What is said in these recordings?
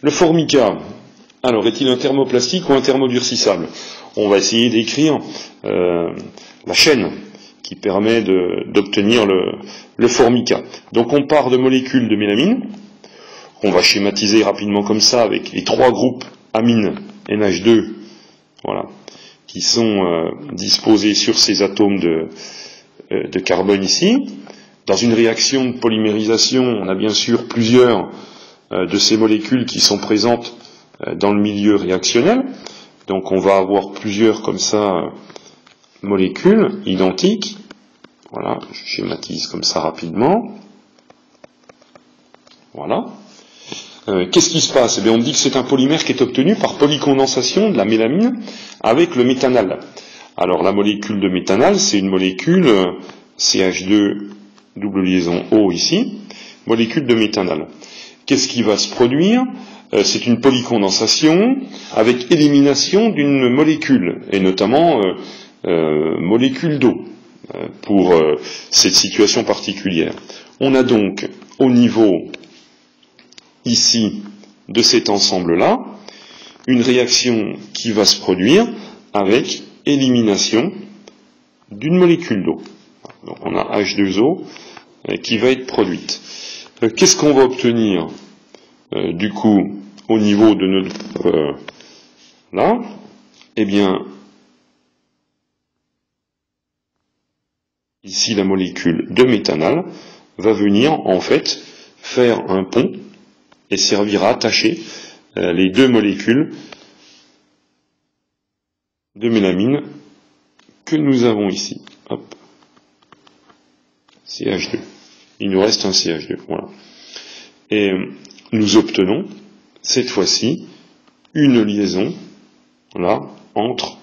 Le formica, alors est-il un thermoplastique ou un thermodurcissable? On va essayer d'écrire la chaîne qui permet d'obtenir le formica. Donc on part de molécules de mélamine, qu'on va schématiser rapidement comme ça avec les trois groupes amines NH2, voilà, qui sont disposés sur ces atomes de carbone ici. Dans une réaction de polymérisation, on a bien sûr plusieurs de ces molécules qui sont présentes dans le milieu réactionnel. Donc on va avoir plusieurs comme ça molécules identiques. Voilà, je schématise comme ça rapidement. Voilà. Qu'est-ce qui se passe? Eh bien, on dit que c'est un polymère qui est obtenu par polycondensation de la mélamine avec le méthanal. Alors la molécule de méthanal, c'est une molécule CH2 double liaison O ici, molécule de méthanal. Qu'est-ce qui va se produire? C'est une polycondensation avec élimination d'une molécule, et notamment molécule d'eau, pour cette situation particulière. On a donc au niveau ici de cet ensemble-là une réaction qui va se produire avec élimination d'une molécule d'eau. Donc on a H2O qui va être produite. Qu'est-ce qu'on va obtenir du coup au niveau de notre là? Eh bien, ici la molécule de méthanal va venir en fait faire un pont et servir à attacher les deux molécules de mélamine que nous avons ici. Hop. CH2. Il nous reste un CH2. Voilà. Et nous obtenons, cette fois-ci, une liaison, là, entre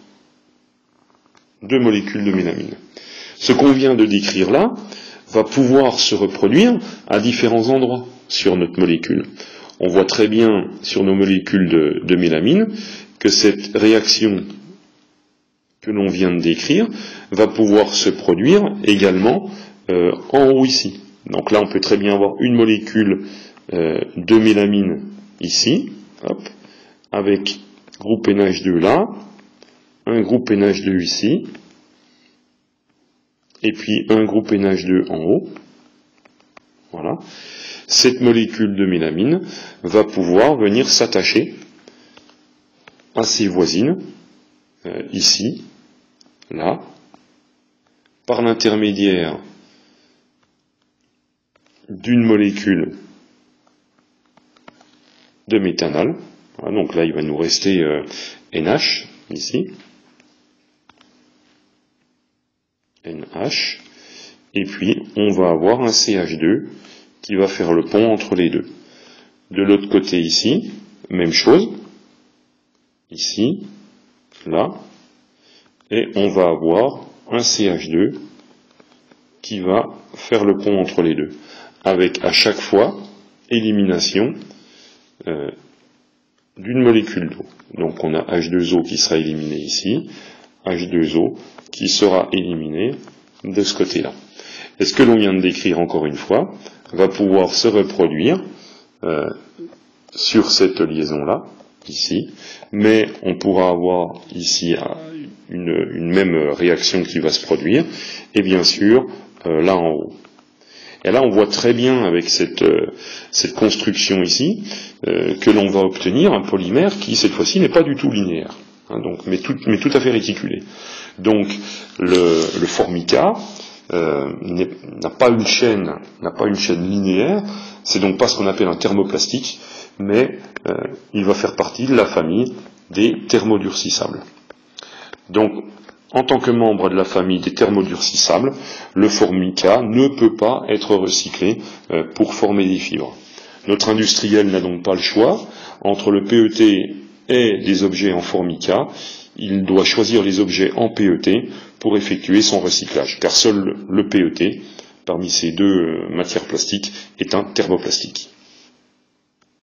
deux molécules de mélamine. Ce qu'on vient de décrire là va pouvoir se reproduire à différents endroits sur notre molécule. On voit très bien sur nos molécules de mélamine que cette réaction que l'on vient de décrire va pouvoir se produire également en haut ici. Donc là, on peut très bien avoir une molécule de mélamine ici, hop, avec groupe NH2 là, un groupe NH2 ici, et puis un groupe NH2 en haut. Voilà. Cette molécule de mélamine va pouvoir venir s'attacher à ses voisines, ici, là, par l'intermédiaire d'une molécule de méthanal. Voilà, donc là, il va nous rester NH, ici. NH. Et puis, on va avoir un CH2 qui va faire le pont entre les deux. De l'autre côté, ici, même chose. Ici, là. Et on va avoir un CH2 qui va faire le pont entre les deux. Avec à chaque fois élimination d'une molécule d'eau. Donc on a H2O qui sera éliminé ici, H2O qui sera éliminé de ce côté-là. Et ce que l'on vient de décrire encore une fois va pouvoir se reproduire sur cette liaison-là, ici, mais on pourra avoir ici une même réaction qui va se produire, et bien sûr là en haut. Et là, on voit très bien avec cette construction ici que l'on va obtenir un polymère qui, cette fois-ci, n'est pas du tout linéaire, hein, donc, mais tout à fait réticulé. Donc, le formica n'a pas une chaîne linéaire. C'est donc pas ce qu'on appelle un thermoplastique, mais il va faire partie de la famille des thermodurcissables. Donc, en tant que membre de la famille des thermodurcissables, le formica ne peut pas être recyclé pour former des fibres. Notre industriel n'a donc pas le choix entre le PET et des objets en formica. Il doit choisir les objets en PET pour effectuer son recyclage, car seul le PET, parmi ces deux matières plastiques, est un thermoplastique.